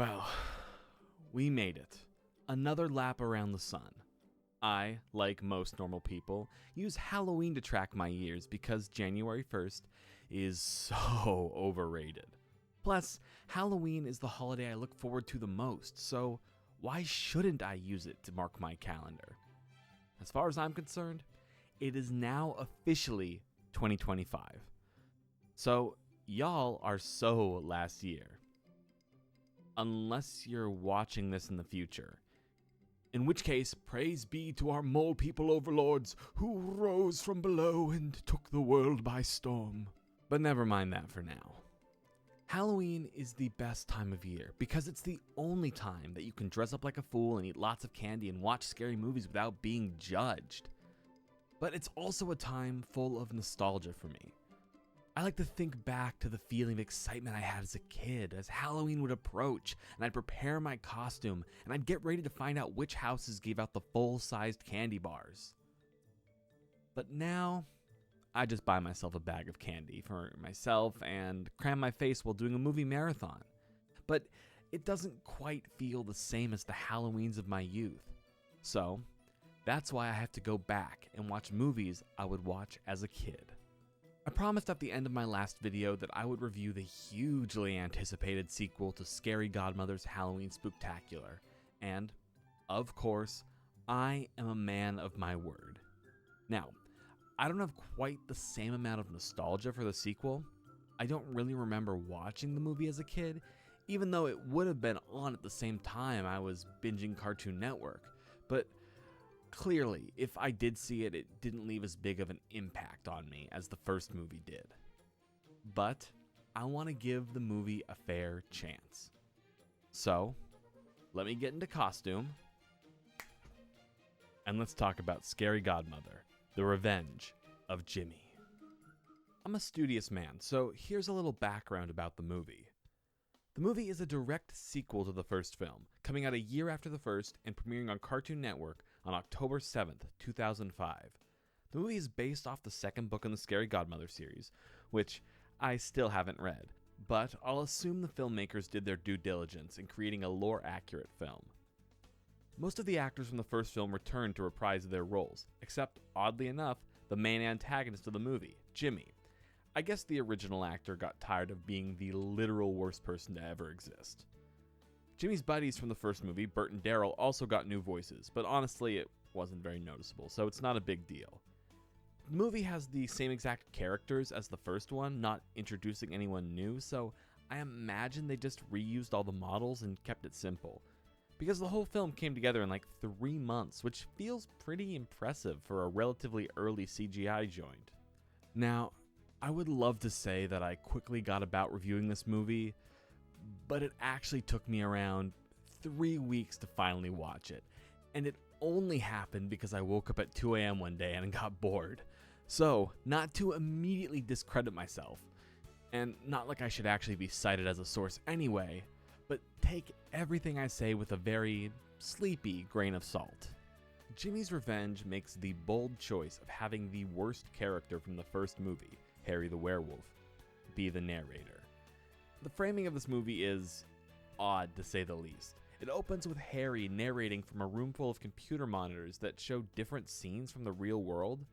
Well, we made it. Another lap around the sun. I, like most normal people, use Halloween to track my years because January 1st is so overrated. Plus, Halloween is the holiday I look forward to the most, so why shouldn't I use it to mark my calendar? As far as I'm concerned, it is now officially 2025. So, y'all are so last year. Unless you're watching this in the future. In which case, praise be to our mole people overlords who rose from below and took the world by storm. But never mind that for now. Halloween is the best time of year because it's the only time that you can dress up like a fool and eat lots of candy and watch scary movies without being judged. But it's also a time full of nostalgia for me. I like to think back to the feeling of excitement I had as a kid as Halloween would approach, and I'd prepare my costume, and I'd get ready to find out which houses gave out the full-sized candy bars. But now, I just buy myself a bag of candy for myself and cram my face while doing a movie marathon. But it doesn't quite feel the same as the Halloweens of my youth. So, that's why I have to go back and watch movies I would watch as a kid. I promised at the end of my last video that I would review the hugely anticipated sequel to Scary Godmother's Halloween Spooktacular, and, of course, I am a man of my word. Now, I don't have quite the same amount of nostalgia for the sequel. I don't really remember watching the movie as a kid, even though it would have been on at the same time I was binging Cartoon Network, but clearly, if I did see it, it didn't leave as big of an impact on me as the first movie did. But I want to give the movie a fair chance. So, let me get into costume, and let's talk about Scary Godmother, The Revenge of Jimmy. I'm a studious man, so here's a little background about the movie. The movie is a direct sequel to the first film, coming out a year after the first and premiering on Cartoon Network on October 7th, 2005. The movie is based off the second book in the Scary Godmother series, which I still haven't read, but I'll assume the filmmakers did their due diligence in creating a lore-accurate film. Most of the actors from the first film returned to reprise their roles, except, oddly enough, the main antagonist of the movie, Jimmy. I guess the original actor got tired of being the literal worst person to ever exist. Jimmy's buddies from the first movie, Bert and Daryl, also got new voices, but honestly it wasn't very noticeable, so it's not a big deal. The movie has the same exact characters as the first one, not introducing anyone new, so I imagine they just reused all the models and kept it simple. Because the whole film came together in like 3 months, which feels pretty impressive for a relatively early CGI joint. Now, I would love to say that I quickly got about reviewing this movie, but it actually took me around 3 weeks to finally watch it, and it only happened because I woke up at 2 a.m. one day and got bored. So, not to immediately discredit myself, and not like I should actually be cited as a source anyway, but take everything I say with a very sleepy grain of salt. Jimmy's Revenge makes the bold choice of having the worst character from the first movie, Harry the Werewolf, be the narrator. The framing of this movie is odd, to say the least. It opens with Harry narrating from a room full of computer monitors that show different scenes from the real world.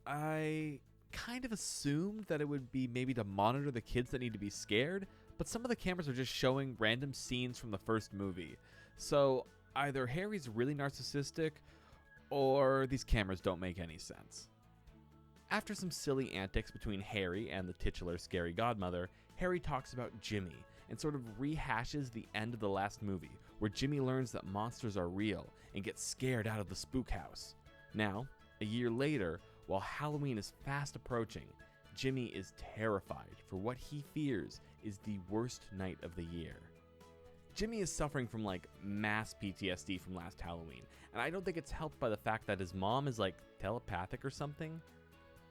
I kind of assumed that it would be maybe to monitor the kids that need to be scared, but some of the cameras are just showing random scenes from the first movie. So either Harry's really narcissistic, or these cameras don't make any sense. After some silly antics between Harry and the titular Scary Godmother, Harry talks about Jimmy and sort of rehashes the end of the last movie, where Jimmy learns that monsters are real and gets scared out of the spook house. Now, a year later, while Halloween is fast approaching, Jimmy is terrified for what he fears is the worst night of the year. Jimmy is suffering from mass PTSD from last Halloween, and I don't think it's helped by the fact that his mom is telepathic or something.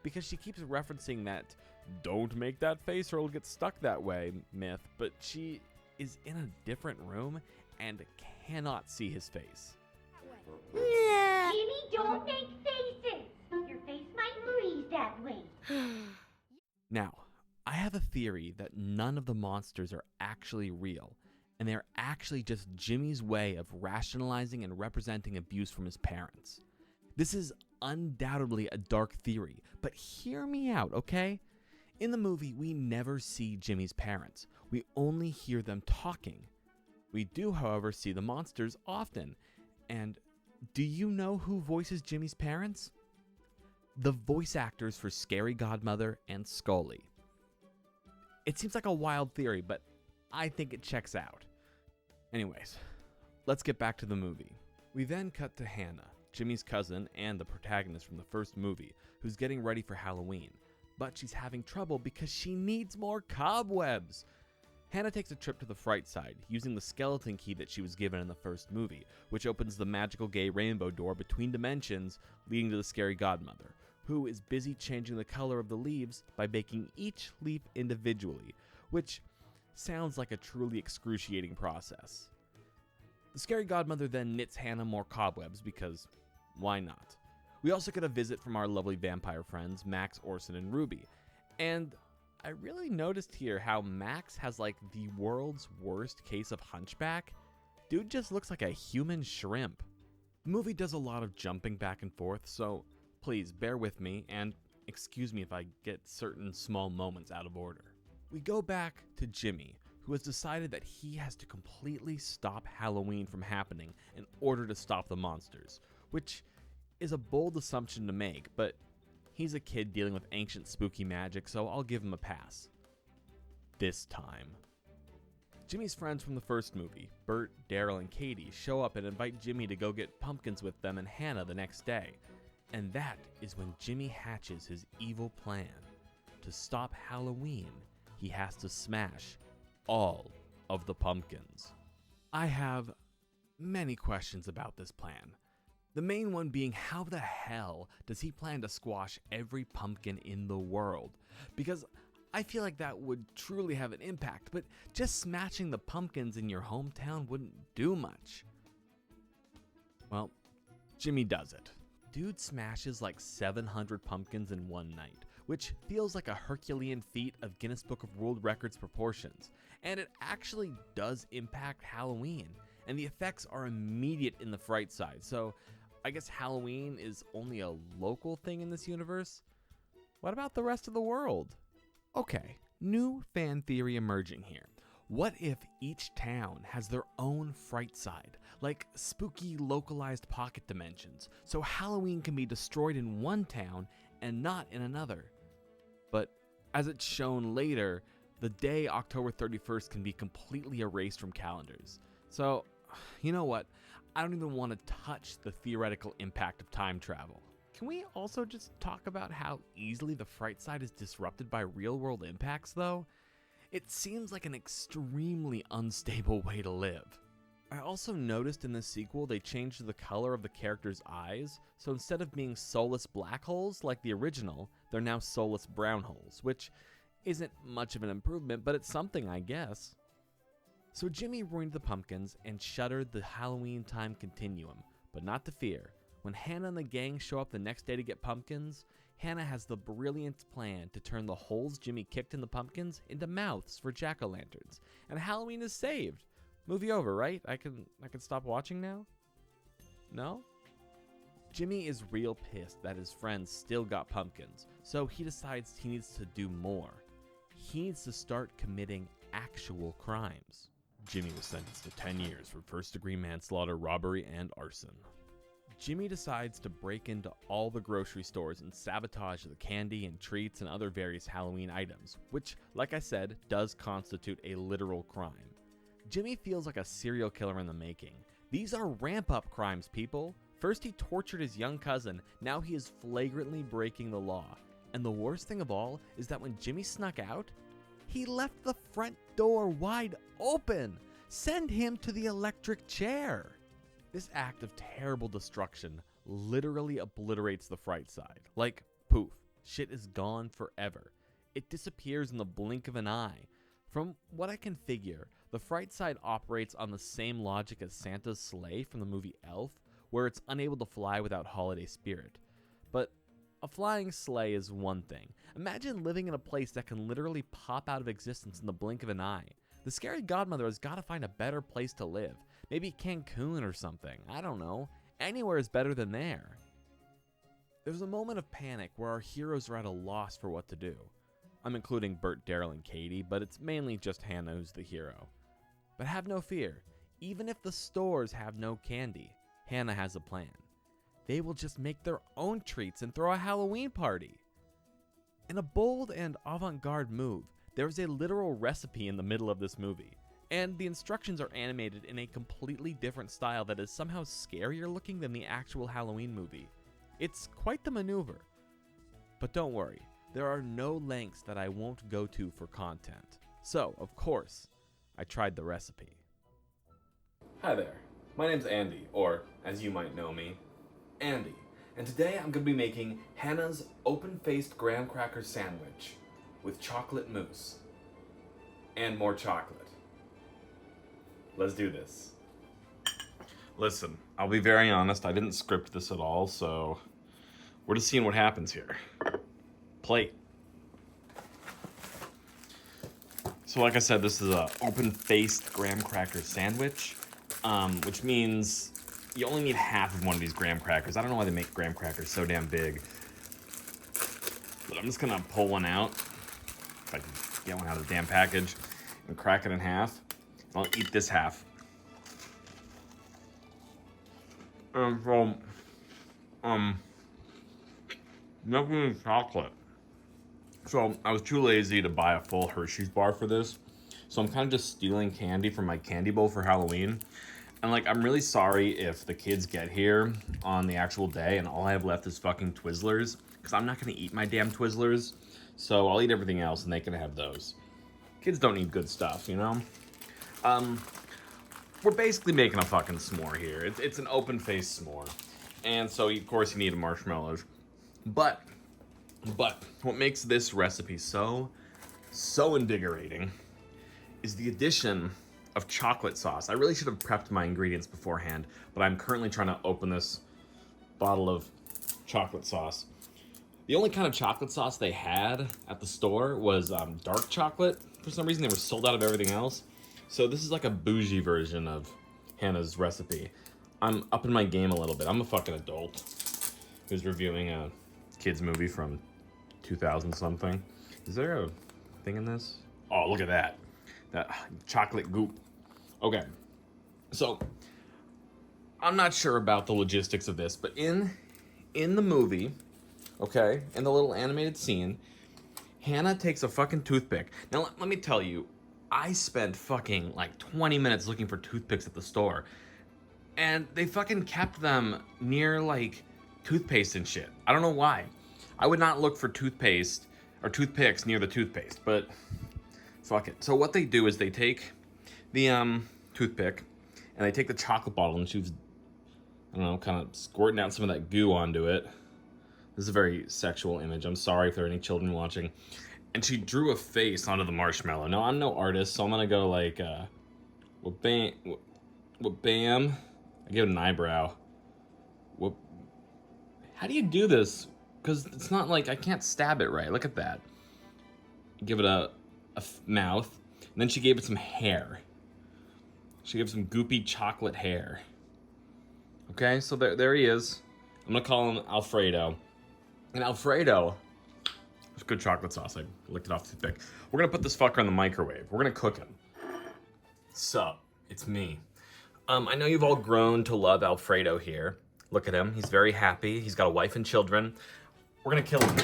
Because she keeps referencing that "don't make that face or it'll get stuck that way" myth, but she is in a different room and cannot see his face. Jimmy, don't make faces! Your face might freeze that way. Now, I have a theory that none of the monsters are actually real, and they are actually just Jimmy's way of rationalizing and representing abuse from his parents. This is undoubtedly a dark theory, but hear me out, okay? In the movie, we never see Jimmy's parents. We only hear them talking. We do, however, see the monsters often. And do you know who voices Jimmy's parents? The voice actors for Scary Godmother and Scully. It seems like a wild theory, but I think it checks out. Anyways, let's get back to the movie. We then cut to Hannah, Jimmy's cousin and the protagonist from the first movie, who's getting ready for Halloween. But she's having trouble because she needs more cobwebs. Hannah takes a trip to the Fright Side, using the skeleton key that she was given in the first movie, which opens the magical gay rainbow door between dimensions, leading to the Scary Godmother, who is busy changing the color of the leaves by baking each leaf individually, which sounds like a truly excruciating process. The Scary Godmother then knits Hannah more cobwebs because why not? We also get a visit from our lovely vampire friends, Max, Orson, and Ruby. And I really noticed here how Max has like the world's worst case of hunchback. Dude just looks like a human shrimp. The movie does a lot of jumping back and forth, so please bear with me and excuse me if I get certain small moments out of order. We go back to Jimmy, who has decided that he has to completely stop Halloween from happening in order to stop the monsters, which is a bold assumption to make, but he's a kid dealing with ancient spooky magic, so I'll give him a pass. This time. Jimmy's friends from the first movie, Bert, Daryl, and Katie, show up and invite Jimmy to go get pumpkins with them and Hannah the next day. And that is when Jimmy hatches his evil plan. To stop Halloween, he has to smash all of the pumpkins. I have many questions about this plan. The main one being, how the hell does he plan to squash every pumpkin in the world? Because I feel like that would truly have an impact, but just smashing the pumpkins in your hometown wouldn't do much. Well, Jimmy does it. Dude smashes like 700 pumpkins in one night, which feels like a Herculean feat of Guinness Book of World Records proportions. And it actually does impact Halloween, and the effects are immediate in the Fright Side, so I guess Halloween is only a local thing in this universe? What about the rest of the world? Okay, new fan theory emerging here. What if each town has their own Fright Side, like spooky localized pocket dimensions, so Halloween can be destroyed in one town and not in another? But as it's shown later, the day October 31st can be completely erased from calendars. So, you know what? I don't even want to touch the theoretical impact of time travel. Can we also just talk about how easily the Fright Side is disrupted by real-world impacts, though? It seems like an extremely unstable way to live. I also noticed in this sequel they changed the color of the characters' eyes, so instead of being soulless black holes like the original, they're now soulless brown holes, which isn't much of an improvement, but it's something, I guess. So Jimmy ruined the pumpkins and shuttered the Halloween time continuum, but not to fear. When Hannah and the gang show up the next day to get pumpkins, Hannah has the brilliant plan to turn the holes Jimmy kicked in the pumpkins into mouths for jack-o'-lanterns, and Halloween is saved. Movie over, right? I can stop watching now? No? Jimmy is real pissed that his friends still got pumpkins, so he decides he needs to do more. He needs to start committing actual crimes. Jimmy was sentenced to 10 years for first-degree manslaughter, robbery, and arson. Jimmy decides to break into all the grocery stores and sabotage the candy and treats and other various Halloween items, which, like I said, does constitute a literal crime. Jimmy feels like a serial killer in the making. These are ramp-up crimes, people. First he tortured his young cousin, now he is flagrantly breaking the law. And the worst thing of all is that when Jimmy snuck out, he left the front door wide open. Send him to the electric chair. This act of terrible destruction literally obliterates the Fright Side. Like, poof, shit is gone forever. It disappears in the blink of an eye. From what I can figure, the Fright Side operates on the same logic as Santa's sleigh from the movie Elf, where it's unable to fly without holiday spirit. But a flying sleigh is one thing. Imagine living in a place that can literally pop out of existence in the blink of an eye. The scary godmother has got to find a better place to live. Maybe Cancun or something. I don't know. Anywhere is better than there. There's a moment of panic where our heroes are at a loss for what to do. I'm including Bert, Daryl, and Katie, but it's mainly just Hannah who's the hero. But have no fear. Even if the stores have no candy, Hannah has a plan. They will just make their own treats and throw a Halloween party. In a bold and avant-garde move, there is a literal recipe in the middle of this movie, and the instructions are animated in a completely different style that is somehow scarier looking than the actual Halloween movie. It's quite the maneuver. But don't worry, there are no lengths that I won't go to for content. So, of course, I tried the recipe. Hi there, my name's Andy, or as you might know me, Andy. And today I'm going to be making Hannah's open-faced graham cracker sandwich with chocolate mousse and more chocolate. Let's do this. Listen, I'll be very honest, I didn't script this at all, so we're just seeing what happens here. Plate. So like I said, this is a open-faced graham cracker sandwich, which means you only need half of one of these graham crackers. I don't know why they make graham crackers so damn big. But I'm just gonna pull one out, if I can get one out of the damn package, and crack it in half. And I'll eat this half. And nothing chocolate. So I was too lazy to buy a full Hershey's bar for this. So I'm kind of just stealing candy from my candy bowl for Halloween. And like, I'm really sorry if the kids get here on the actual day and all I have left is fucking Twizzlers, because I'm not gonna eat my damn Twizzlers. So I'll eat everything else and they can have those. Kids don't need good stuff, you know? We're basically making a fucking s'more here. It's an open-faced s'more. And so, of course, you need marshmallows. But what makes this recipe so invigorating is the addition of chocolate sauce. I really should have prepped my ingredients beforehand, but I'm currently trying to open this bottle of chocolate sauce. The only kind of chocolate sauce they had at the store was dark chocolate. For some reason, they were sold out of everything else. So this is like a bougie version of Hannah's recipe. I'm upping my game a little bit. I'm a fucking adult who's reviewing a kid's movie from 2000 something. Is there a thing in this? Oh, look at that. That chocolate goop. Okay, so I'm not sure about the logistics of this, but in the movie, okay, in the little animated scene, Hannah takes a fucking toothpick. Now, let me tell you, I spent fucking like 20 minutes looking for toothpicks at the store, and they fucking kept them near like toothpaste and shit. I don't know why. I would not look for toothpaste or toothpicks near the toothpaste, but fuck it. So what they do is they take the toothpick and they take the chocolate bottle and she's, I don't know, kind of squirting out some of that goo onto it. This is a very sexual image. I'm sorry if there are any children watching. And she drew a face onto the marshmallow. Now, I'm no artist, so I'm gonna go like, bam. I give it an eyebrow. How do you do this? Because it's not like, I can't stab it right. Look at that. Give it a mouth. And then she gave it some hair. She gave it some goopy chocolate hair. Okay, so there he is. I'm gonna call him Alfredo. And Alfredo, it's good chocolate sauce. I licked it off the toothpick. We're gonna put this fucker in the microwave. We're gonna cook him. Sup, it's me. I know you've all grown to love Alfredo here. Look at him, he's very happy. He's got a wife and children. We're gonna kill him.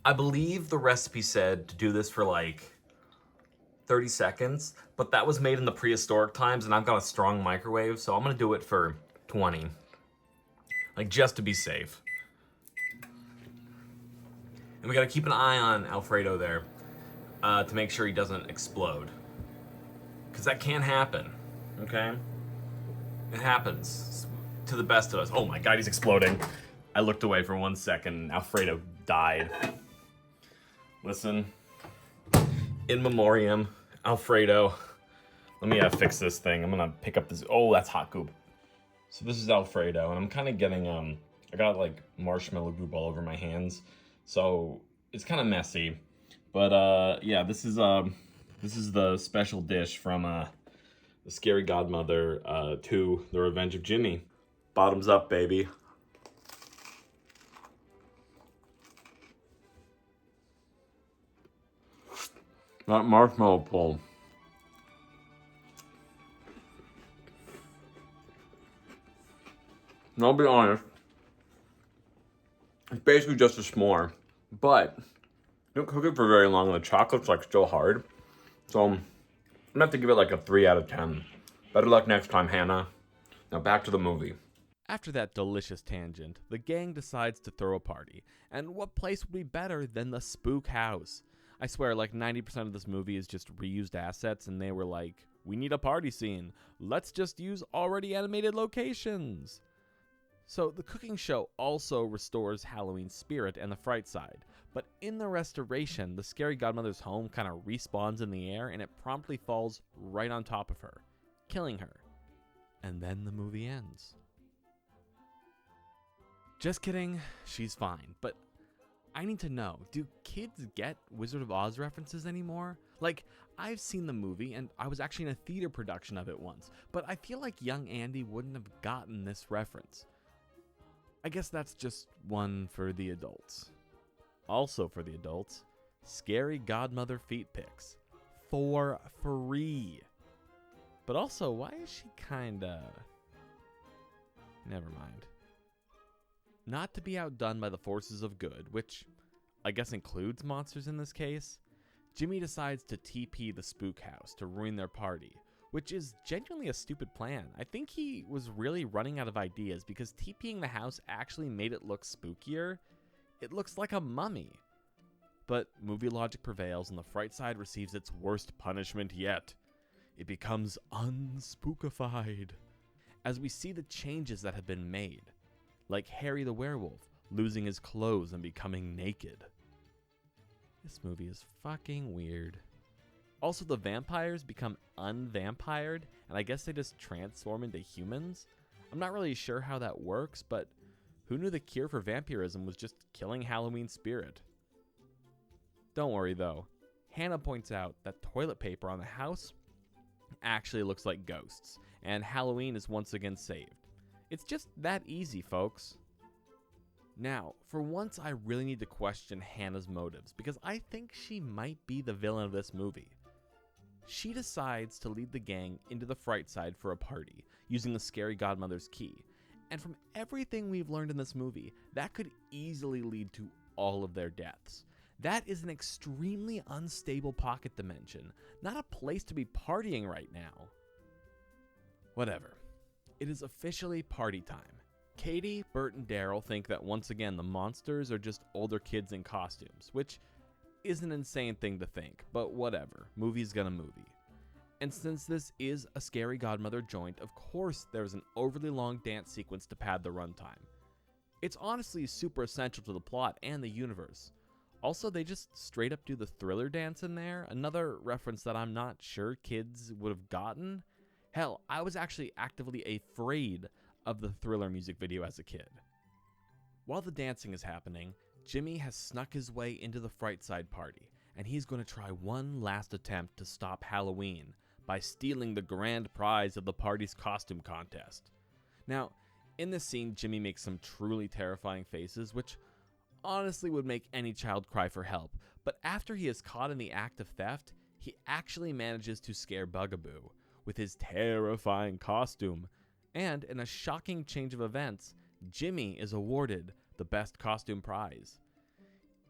I believe the recipe said to do this for like 30 seconds, but that was made in the prehistoric times and I've got a strong microwave, so I'm gonna do it for 20. Like, just to be safe. And we gotta keep an eye on Alfredo there to make sure he doesn't explode. Because that can happen, okay? It happens to the best of us. Oh my God, he's exploding. I looked away for 1 second and Alfredo died. Listen, in memoriam, Alfredo. Let me fix this thing. I'm gonna pick up this, oh, that's hot goop. So this is Alfredo, and I'm kind of getting, I got like marshmallow goop all over my hands. So It's kind of messy, but yeah, this is the special dish from the Scary Godmother 2, The Revenge of Jimmy. Bottoms up, baby. That marshmallow pull. And I'll be honest, it's basically just a s'more, but you don't cook it for very long and the chocolate's like still hard. So I'm gonna have to give it like a 3 out of 10. Better luck next time, Hannah. Now back to the movie. After that delicious tangent, the gang decides to throw a party. And what place would be better than the Spook House? I swear, like 90% of this movie is just reused assets, and they were like, we need a party scene. Let's just use already animated locations. So the cooking show also restores Halloween's spirit and the fright side. But in the restoration, the Scary Godmother's home kind of respawns in the air and it promptly falls right on top of her, killing her. And then the movie ends. Just kidding, she's fine, but I need to know, do kids get Wizard of Oz references anymore? Like, I've seen the movie, and I was actually in a theater production of it once, but I feel like young Andy wouldn't have gotten this reference. I guess that's just one for the adults. Also for the adults, Scary Godmother feet pics. For free. But also, why is she kinda... Never mind. Not to be outdone by the forces of good, which I guess includes monsters in this case, Jimmy decides to TP the Spook House to ruin their party, which is genuinely a stupid plan. I think he was really running out of ideas because TPing the house actually made it look spookier. It looks like a mummy. But movie logic prevails and the fright side receives its worst punishment yet. It becomes unspookified. As we see the changes that have been made, like Harry the werewolf losing his clothes and becoming naked. This movie is fucking weird. Also, the vampires become unvampired, and I guess they just transform into humans. I'm not really sure how that works, but who knew the cure for vampirism was just killing Halloween's spirit? Don't worry though. Hannah points out that toilet paper on the house actually looks like ghosts, and Halloween is once again saved. It's just that easy, folks. Now, for once I really need to question Hannah's motives, because I think she might be the villain of this movie. She decides to lead the gang into the fright side for a party, using the Scary Godmother's key. And from everything we've learned in this movie, that could easily lead to all of their deaths. That is an extremely unstable pocket dimension, not a place to be partying right now. Whatever. It is officially party time. Katie, Bert, and Daryl think that once again the monsters are just older kids in costumes, which is an insane thing to think, but whatever. Movie's gonna movie. And since this is a Scary Godmother joint, of course there's an overly long dance sequence to pad the runtime. It's honestly super essential to the plot and the universe. Also, they just straight up do the Thriller dance in there, another reference that I'm not sure kids would have gotten. Hell, I was actually actively afraid of the Thriller music video as a kid. While the dancing is happening, Jimmy has snuck his way into the fright side party, and he's going to try one last attempt to stop Halloween by stealing the grand prize of the party's costume contest. Now, in this scene, Jimmy makes some truly terrifying faces, which honestly would make any child cry for help, but after he is caught in the act of theft, he actually manages to scare Bugaboo with his terrifying costume, and in a shocking change of events, Jimmy is awarded the best costume prize,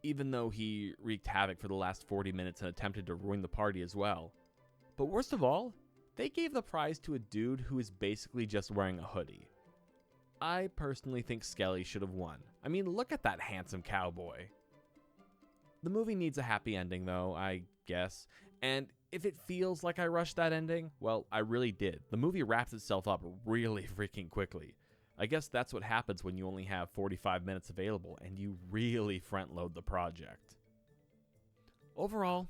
even though he wreaked havoc for the last 40 minutes and attempted to ruin the party as well. But worst of all, they gave the prize to a dude who is basically just wearing a hoodie. I personally think Skelly should have won. I mean, look at that handsome cowboy. The movie needs a happy ending though, I guess, and if it feels like I rushed that ending, well, I really did. The movie wraps itself up really freaking quickly. I guess that's what happens when you only have 45 minutes available and you really front load the project. Overall,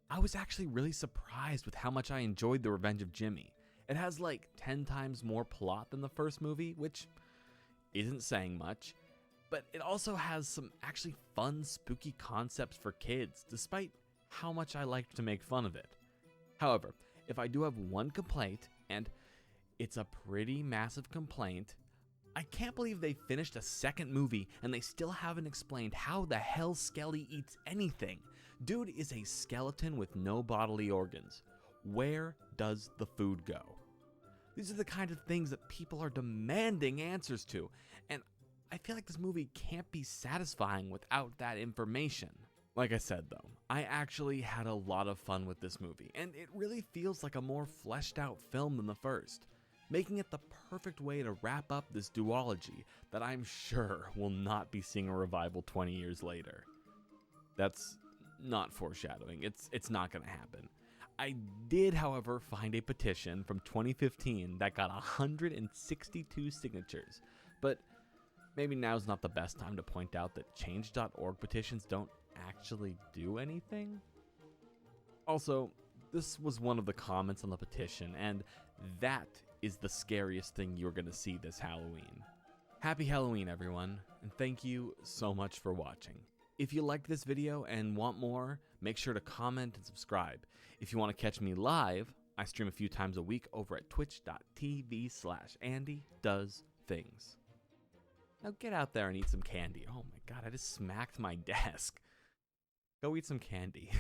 I was actually really surprised with how much I enjoyed The Revenge of Jimmy. It has like 10 times more plot than the first movie, which isn't saying much. but it also has some actually fun, spooky concepts for kids, despite how much I like to make fun of it. However, if I do have one complaint, and it's a pretty massive complaint, I can't believe they finished a second movie and they still haven't explained how the hell Skelly eats anything. Dude is a skeleton with no bodily organs. Where does the food go? These are the kind of things that people are demanding answers to, and I feel like this movie can't be satisfying without that information. Like I said though, I actually had a lot of fun with this movie, and it really feels like a more fleshed out film than the first, making it the perfect way to wrap up this duology that I'm sure will not be seeing a revival 20 years later. That's not foreshadowing, it's not gonna happen. I did, however, find a petition from 2015 that got 162 signatures, but maybe now's not the best time to point out that change.org petitions don't actually do anything. Also, this was one of the comments on the petition, and that is the scariest thing you're going to see this Halloween. Happy Halloween, everyone, and thank you so much for watching. If you liked this video and want more, make sure to comment and subscribe. If you want to catch me live, I stream a few times a week over at twitch.tv/AndiDoesThings. Now get out there and eat some candy. Oh my god, I just smacked my desk. Go eat some candy.